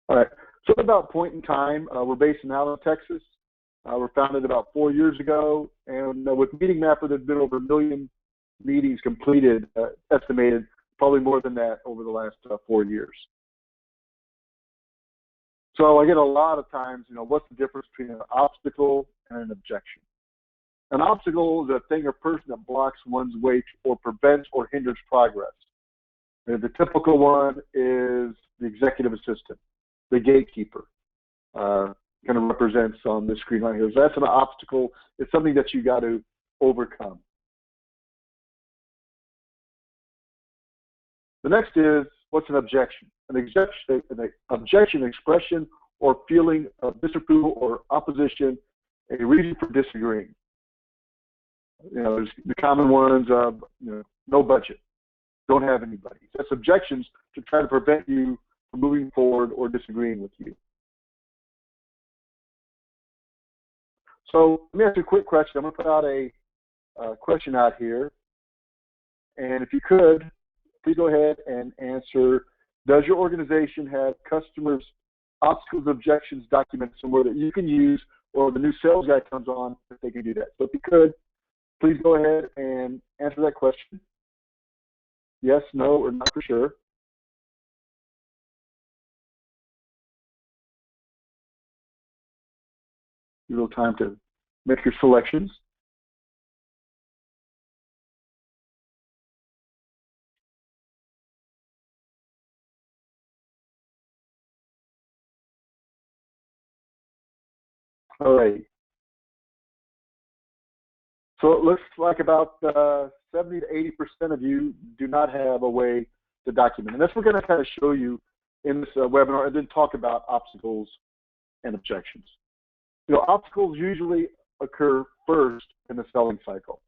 All right. So about point in time, we're based in Allen, Texas. We're founded about 4 years ago, and with Meeting Mapper, there's been over 1 million meetings completed, estimated, probably more than that over the last 4 years. So I get a lot of times, what's the difference between an obstacle and an objection? An obstacle is a thing or person that blocks one's way to, or prevents or hinders progress. And the typical one is the executive assistant, the gatekeeper, kind of represents on this screen right here. So that's an obstacle. It's something that you got to overcome. The next is, what's an objection? An objection, expression or feeling of disapproval or opposition, a reason for disagreeing. There's the common ones of, no budget, don't have anybody. That's objections to try to prevent you from moving forward or disagreeing with you. So let me ask you a quick question. I'm going to put out a question out here. And if you could, please go ahead and answer, does your organization have customers' obstacles, objections documented somewhere that you can use, or the new sales guy comes on if they can do that? So if you could, please go ahead and answer that question. Yes, no, or not for sure. A little time to make your selections. All right. So it looks like about 70 to 80% of you do not have a way to document. And that's what we're going to kind of show you in this webinar, and then talk about obstacles and objections. Obstacles usually occur first in the selling cycle.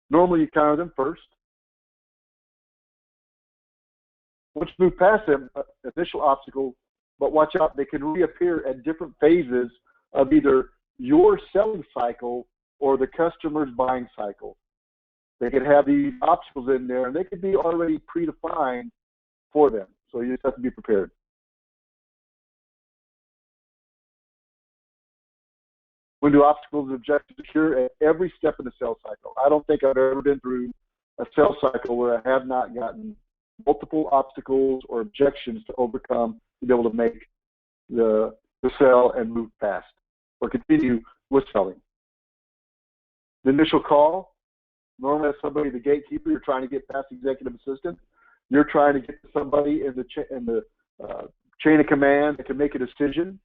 Normally, you counter them first. Once you move past them, initial obstacle, but watch out, they can reappear at different phases of either your selling cycle or the customer's buying cycle. They could have these obstacles in there, and they could be already predefined for them. So you just have to be prepared. When do obstacles and objections occur? At every step in the sales cycle. I don't think I've ever been through a sales cycle where I have not gotten multiple obstacles or objections to overcome to be able to make the sell and move past or continue with selling. The initial call, normally as somebody, the gatekeeper, you're trying to get past the executive assistant. You're trying to get to somebody in the chain of command that can make a decision.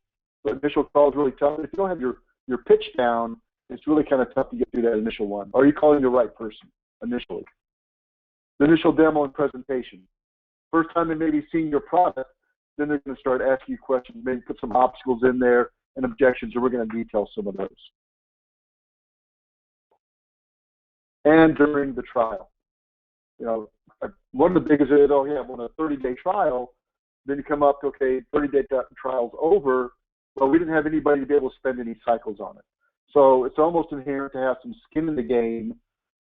The initial call is really tough. If you don't have your pitch down, it's really kind of tough to get through that initial one. Are you calling the right person initially? The initial demo and presentation. First time they may be seeing your product, then they're going to start asking you questions, maybe put some obstacles in there and objections, and we're going to detail some of those. And during the trial. One of the biggest is, oh yeah, on a 30-day trial, then you come up to, okay, 30-day trial's over, well, we didn't have anybody to be able to spend any cycles on it. So it's almost inherent to have some skin in the game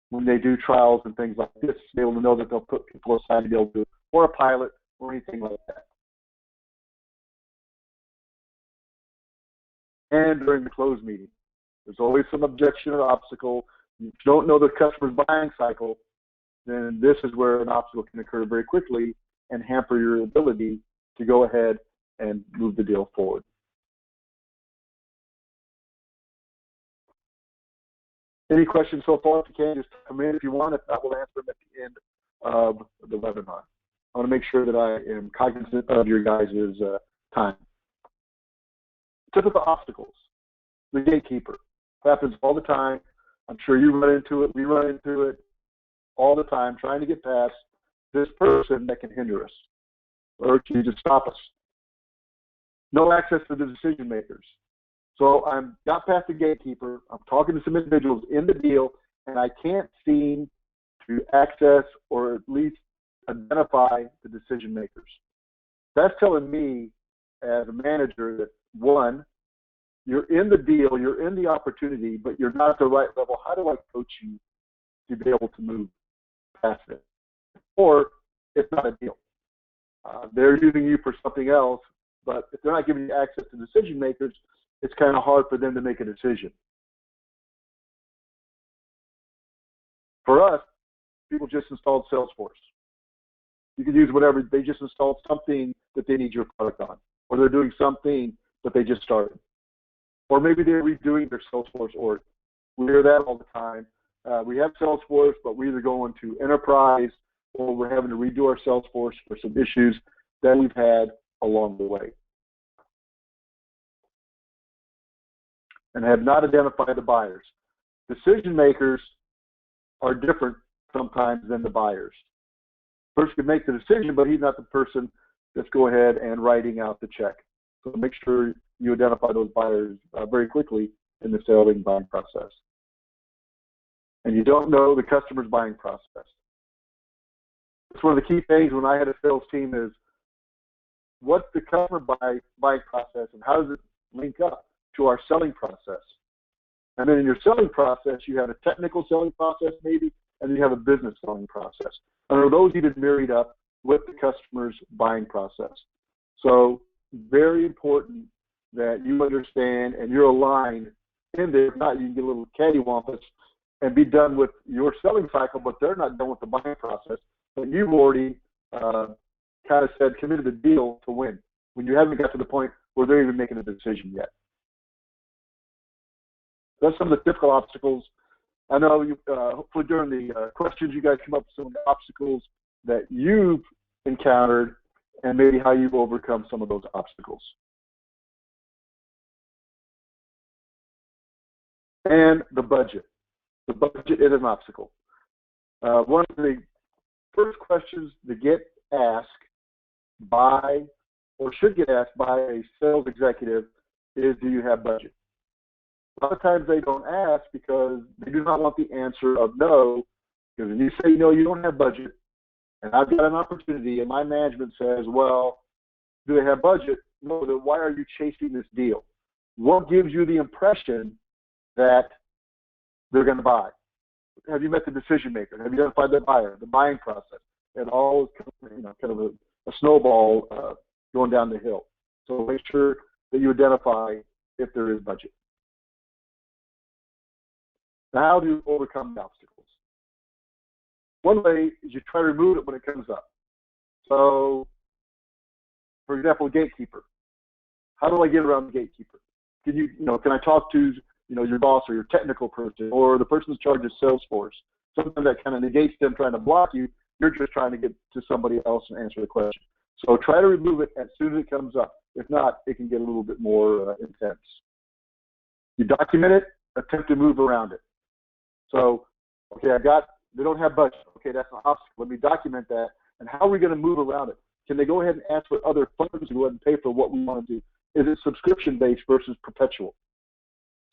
when they do trials and things like this, to be able to know that they'll put people aside to be able to do, or a pilot, or anything like that. And during the close meeting, there's always some objection or obstacle. If you don't know the customer's buying cycle, then this is where an obstacle can occur very quickly and hamper your ability to go ahead and move the deal forward. Any questions so far? If you can, just come in if you want. If not, we'll answer them at the end of the webinar. I want to make sure that I am cognizant of your guys' time. Typical obstacles. The gatekeeper. Happens all the time. I'm sure you run into it. We run into it all the time, trying to get past this person that can hinder us or to just stop us. No access to the decision makers. So I'm got past the gatekeeper. I'm talking to some individuals in the deal, and I can't seem to access or at least identify the decision makers. That's telling me as a manager that, one, you're in the deal, you're in the opportunity, but you're not at the right level. How do I coach you to be able to move past it? Or it's not a deal. They're using you for something else, but if they're not giving you access to decision makers, it's kind of hard for them to make a decision. For us, people just installed Salesforce. You can use whatever. They just installed something that they need your product on, or they're doing something that they just started. Or maybe they're redoing their Salesforce org. We hear that all the time. We have Salesforce, but we're either going to enterprise or we're having to redo our Salesforce for some issues that we've had along the way. And have not identified the buyers. Decision makers are different sometimes than the buyers. Person can make the decision, but he's not the person that's go ahead and writing out the check. So make sure you identify those buyers very quickly in the selling buying process. And you don't know the customer's buying process. It's one of the key things when I had a sales team is what's the customer buying process and how does it link up to our selling process? And then in your selling process, you have a technical selling process maybe, and then you have a business selling process. And are those even married up with the customer's buying process? So very important that you understand and you're aligned in there. If not, you can get a little cattywampus and be done with your selling cycle, but they're not done with the buying process. But you've already kind of said, committed the deal to win when you haven't got to the point where they're even making a decision yet. That's some of the typical obstacles. I know you, hopefully during the questions you guys come up with some of the obstacles that you've encountered and maybe how you've overcome some of those obstacles. And the budget. The budget is an obstacle. One of the first questions that get asked by, or should get asked by a sales executive is, do you have budget? A lot of times they don't ask because they do not want the answer of no, because when you say no, you don't have budget, and I've got an opportunity, and my management says, well, do they have budget? No, then why are you chasing this deal? What gives you the impression that they're going to buy? Have you met the decision maker? Have you identified the buyer, the buying process? And all kind of a snowball going down the hill. So make sure that you identify if there is budget. Now, how do you overcome the obstacles? One way is you try to remove it when it comes up. So, for example, gatekeeper. How do I get around the gatekeeper? Can I talk to your boss or your technical person or the person in charge of Salesforce? Something that kind of negates them trying to block you. You're just trying to get to somebody else and answer the question. So try to remove it as soon as it comes up. If not, it can get a little bit more intense. You document it, attempt to move around it. So, okay, they don't have budget. Okay, that's an obstacle. Let me document that. And how are we going to move around it? Can they go ahead and ask for other funds to go ahead and pay for what we want to do? Is it subscription-based versus perpetual?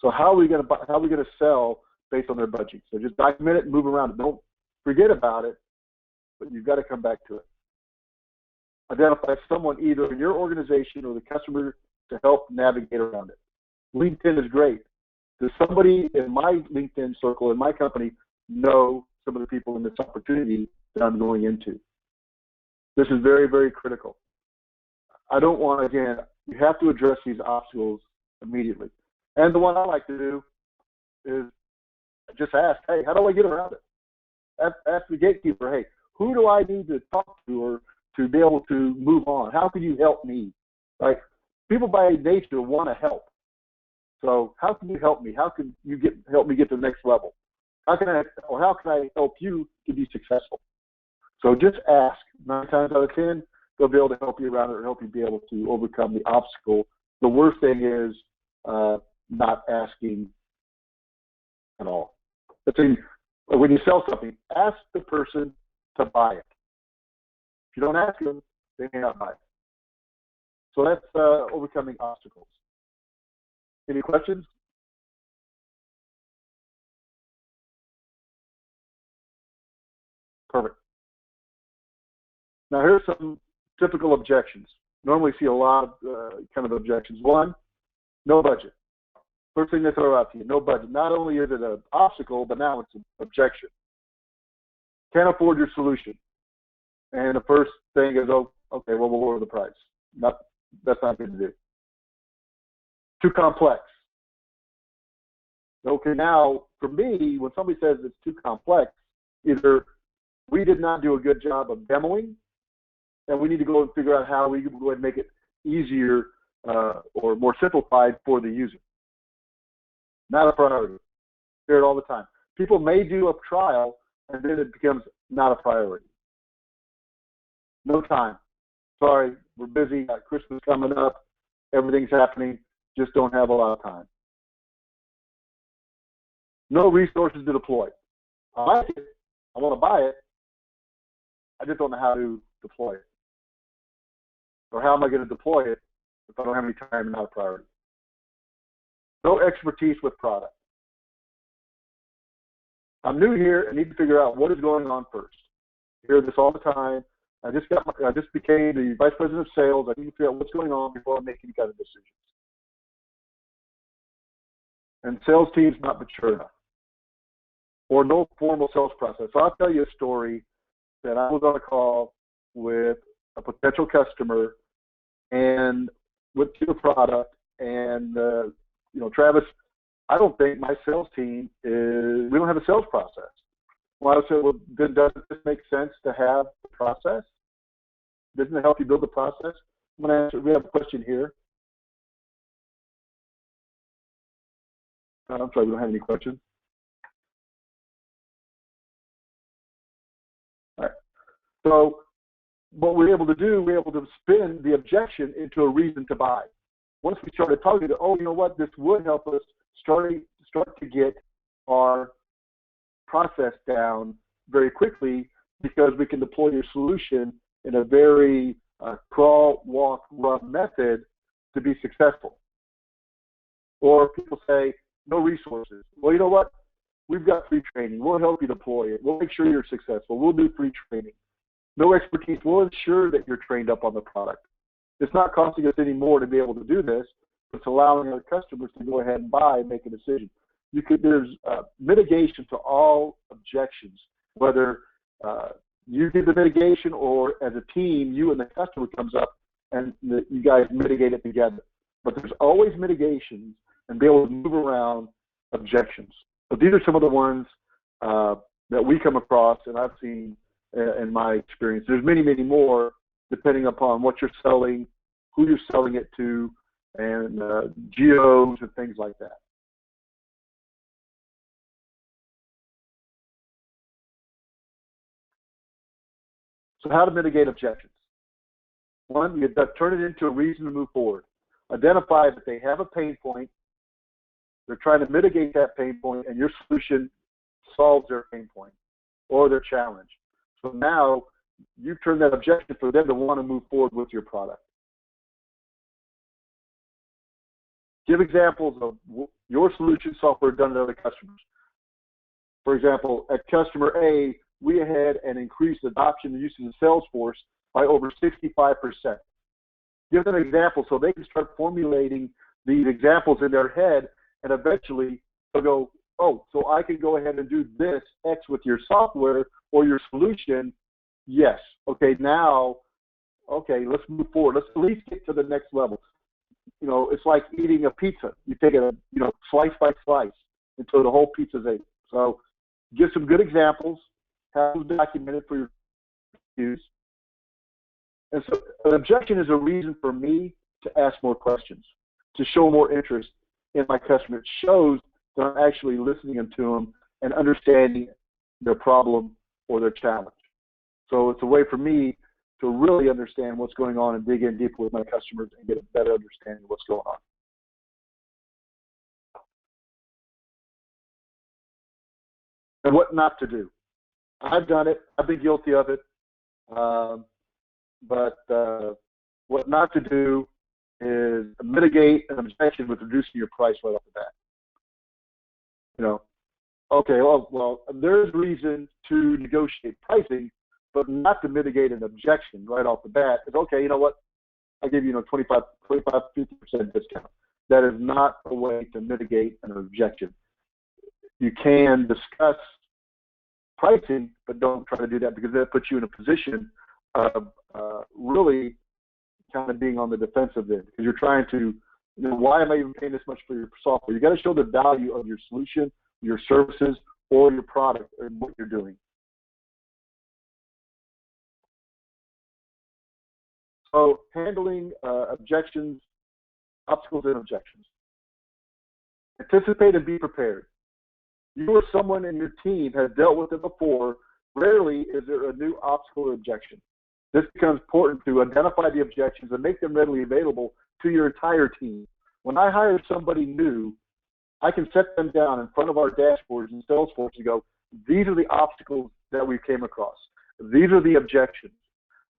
So how are we going to sell based on their budget? So just document it and move around it. Don't forget about it, but you've got to come back to it. Identify someone either in your organization or the customer to help navigate around it. LinkedIn is great. Does somebody in my LinkedIn circle, in my company, know some of the people in this opportunity that I'm going into? This is very, very critical. I don't want, again, you have to address these obstacles immediately. And the one I like to do is just ask, hey, how do I get around it? Ask the gatekeeper, hey, who do I need to talk to or to be able to move on? How can you help me? Like, people by nature want to help. So how can you help me? How can you help me get to the next level? How can I help you to be successful? So just ask. 9 times out of 10, they'll be able to help you around it or help you be able to overcome the obstacle. The worst thing is not asking at all. When you sell something, ask the person to buy it. If you don't ask them, they may not buy it. So that's overcoming obstacles. Any questions? Perfect. Now here's some typical objections. Normally see a lot of kind of objections. One, no budget. First thing they throw out to you, no budget. Not only is it an obstacle, but now it's an objection. Can't afford your solution. And the first thing is, oh, Okay, well, we'll lower the price. That's not good to do. Too complex. Okay, now, for me, when somebody says it's too complex, either we did not do a good job of demoing, and we need to go and figure out how we can go ahead and make it easier or more simplified for the user. Not a priority. Hear it all the time. People may do a trial, and then it becomes not a priority. No time. Sorry, we're busy. Got Christmas coming up. Everything's happening. Just don't have a lot of time. No resources to deploy. I like it. I want to buy it. I just don't know how to deploy it. Or how am I going to deploy it if I don't have any time and not a priority? No expertise with product. I'm new here and need to figure out what is going on first. I hear this all the time. I just became the vice president of sales. I need to figure out what's going on before I make any kind of decisions. And sales team's not mature enough, or no formal sales process. So I'll tell you a story that I was on a call with a potential customer and went to the product, and Travis, I don't think my sales team we don't have a sales process. Well, I said, well, then doesn't this make sense to have the process? Doesn't it help you build the process? I'm going to answer. We have a question here. I'm sorry, we don't have any questions. All right. So what we're able to do, we're able to spin the objection into a reason to buy. Once we started talking to, oh, you know what, this would help us start to get our process down very quickly, because we can deploy your solution in a very crawl, walk, run method to be successful. Or people say, no resources. Well, you know what? We've got free training. We'll help you deploy it. We'll make sure you're successful. We'll do free training. No expertise. We'll ensure that you're trained up on the product. It's not costing us any more to be able to do this. It's allowing our customers to go ahead and buy and make a decision. There's mitigation to all objections, whether you do the mitigation or as a team, you and the customer comes up and you guys mitigate it together. But there's always mitigations and be able to move around objections. So these are some of the ones that we come across and I've seen in my experience. There's many, many more depending upon what you're selling, who you're selling it to, and geos and things like that. So how to mitigate objections? One, you turn it into a reason to move forward. Identify that they have a pain point, they're trying to mitigate that pain point, and your solution solves their pain point or their challenge. So now you turn that objection for them to want to move forward with your product. Give examples of your solution software done at other customers. For example, at customer A, we ahead and increased adoption and usage of Salesforce by over 65%. Give them an example so they can start formulating these examples in their head, and eventually they'll go, oh, so I can go ahead and do this X with your software or your solution. Yes. Okay, now, okay, let's move forward. Let's at least get to the next level. You know, it's like eating a pizza. You take it, slice by slice until the whole pizza's ate. So give some good examples, have them documented for your use. And so an objection is a reason for me to ask more questions, to show more interest in my customer. It shows that I'm actually listening to them and understanding their problem or their challenge. So it's a way for me to really understand what's going on and dig in deeper with my customers and get a better understanding of what's going on. And what not to do. I've done it. I've been guilty of it. But what not to do is mitigate an objection with reducing your price right off the bat. Okay, well, there's reason to negotiate pricing, but not to mitigate an objection right off the bat. It's okay, you know what? I'll give you 25, 50% discount. That is not a way to mitigate an objection. You can discuss pricing, but don't try to do that because that puts you in a position of really kind of being on the defensive then, because you're trying to, why am I even paying this much for your software? You got to show the value of your solution, your services, or your product, and what you're doing. So handling objections, obstacles, and objections. Anticipate and be prepared. You or someone in your team has dealt with it before. Rarely is there a new obstacle or objection. This becomes important to identify the objections and make them readily available to your entire team. When I hire somebody new, I can set them down in front of our dashboards in Salesforce and go, these are the obstacles that we came across. These are the objections.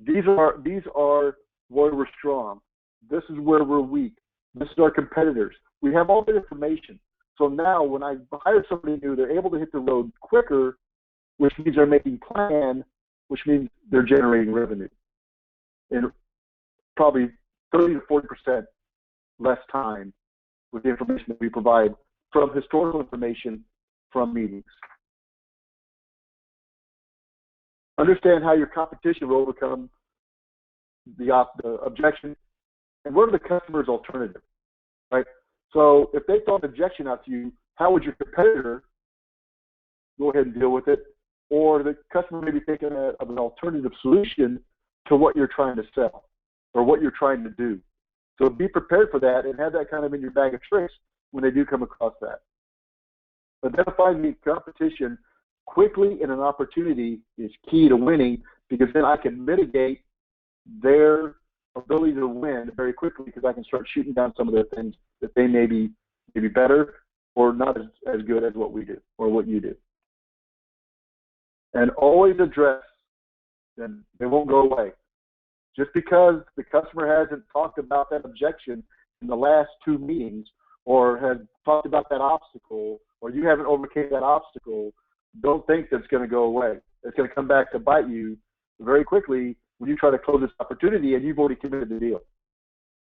These are where we're strong. This is where we're weak. This is our competitors. We have all the information. So now when I hire somebody new, they're able to hit the road quicker, which means they're making plan, which means they're generating revenue. And probably 30 to 40% less time with the information that we provide from historical information from meetings. Understand how your competition will overcome the objection, and what are the customer's alternative, right? So if they throw an objection out to you, how would your competitor go ahead and deal with it? Or the customer may be thinking of an alternative solution to what you're trying to sell or what you're trying to do. So be prepared for that and have that kind of in your bag of tricks when they do come across that. Identifying the competition quickly in an opportunity is key to winning, because then I can mitigate their ability to win very quickly, because I can start shooting down some of the things that they may be better or not as good as what we do or what you do. And always address them. They won't go away. Just because the customer hasn't talked about that objection in the last 2 meetings, or has talked about that obstacle, or you haven't overcame that obstacle, don't think that's going to go away. It's going to come back to bite you very quickly when you try to close this opportunity and you've already committed the deal.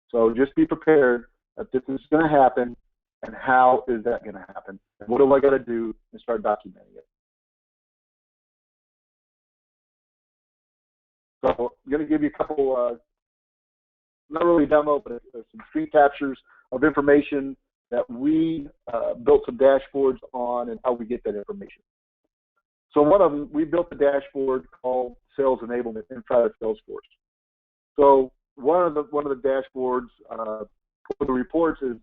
So just be prepared that this is going to happen, and how is that going to happen? And what do I got to do, and start documenting it. So I'm going to give you a couple, not really a demo, but some screen captures of information that we built some dashboards on and how we get that information. So one of them, we built a dashboard called Sales Enablement inside of Salesforce. So one of the dashboards for the reports is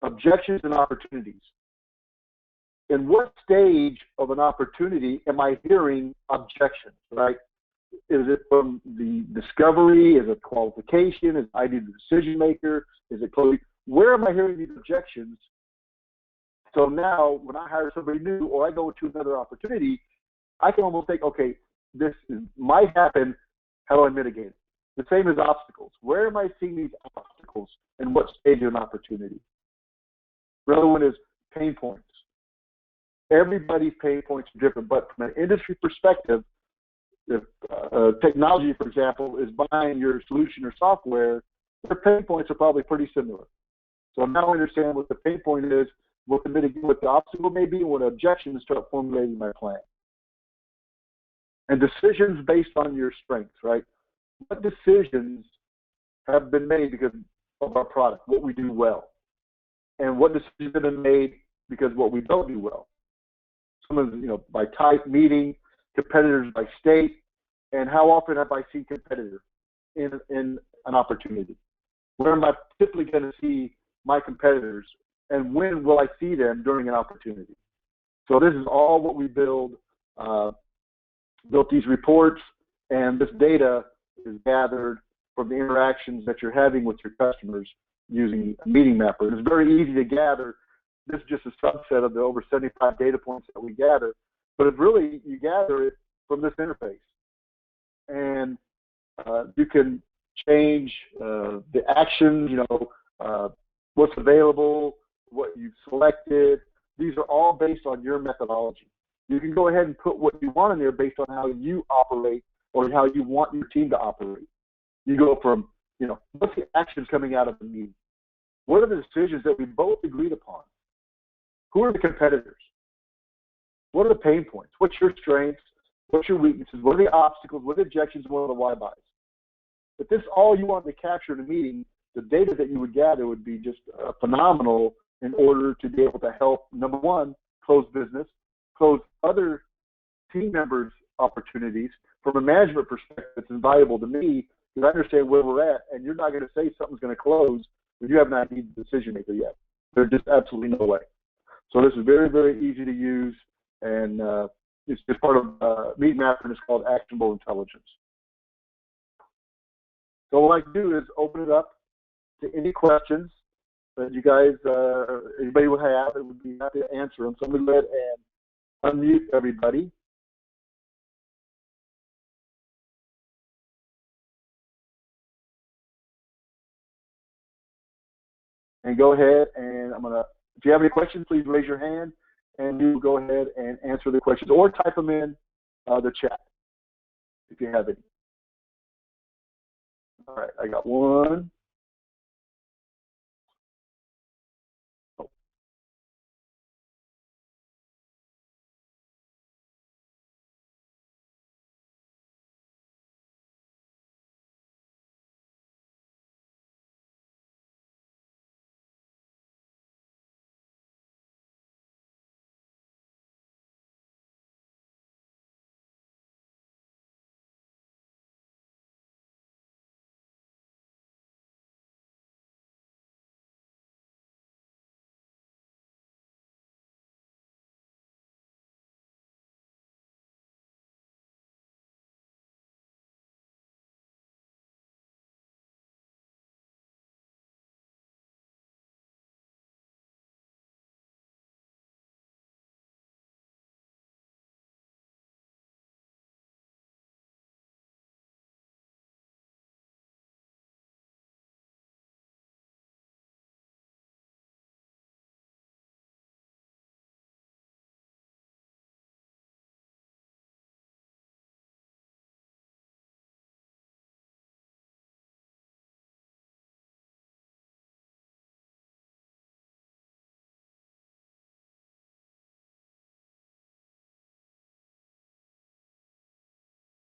objections and opportunities. In what stage of an opportunity am I hearing objections, right? Is it from the discovery? Is it qualification? Is I the decision maker? Is it closing? Where am I hearing these objections? So now when I hire somebody new or I go to another opportunity, I can almost think, okay, this might happen. How do I mitigate it? The same as obstacles. Where am I seeing these obstacles, and what stage of an opportunity? Another one is pain points. Everybody's pain points are different, but from an industry perspective, if technology, for example, is buying your solution or software, their pain points are probably pretty similar. So now I understand what the pain point is, what the obstacle may be, and what objection, to start formulating my plan. And decisions based on your strengths, right? What decisions have been made because of our product, what we do well? And what decisions have been made because of what we don't do well? Some of by type, meeting, competitors by state, and how often have I seen competitors in an opportunity? Where am I typically going to see my competitors, and when will I see them during an opportunity? So this is all what we built these reports, and this data is gathered from the interactions that you're having with your customers using a meeting mapper. It's very easy to gather. This is just a subset of the over 75 data points that we gather, but it's really, you gather it from this interface. And you can change the actions, what's available, what you've selected. These are all based on your methodology. You can go ahead and put what you want in there based on how you operate or how you want your team to operate. You go from, what's the actions coming out of the meeting? What are the decisions that we both agreed upon? Who are the competitors? What are the pain points? What's your strengths? What's your weaknesses? What are the obstacles? What are the objections? What are the why buys? if this is all you want to capture in a meeting, the data that you would gather would be just phenomenal in order to be able to help, number one, close business, close other team members' opportunities. From a management perspective, it's invaluable to me because I understand where we're at, and you're not going to say something's going to close when you haven't ID the decision maker yet. There's just absolutely no way. So this is very, very easy to use, and it's just part of Meet Mapper, and it's called Actionable Intelligence. So what I like to do is open it up to any questions that you guys, anybody would have. It would be happy to answer them. So I'm going to go ahead and unmute everybody. And go ahead and if you have any questions, please raise your hand and you will go ahead and answer the questions or type them in the chat if you have any. All right, I got one.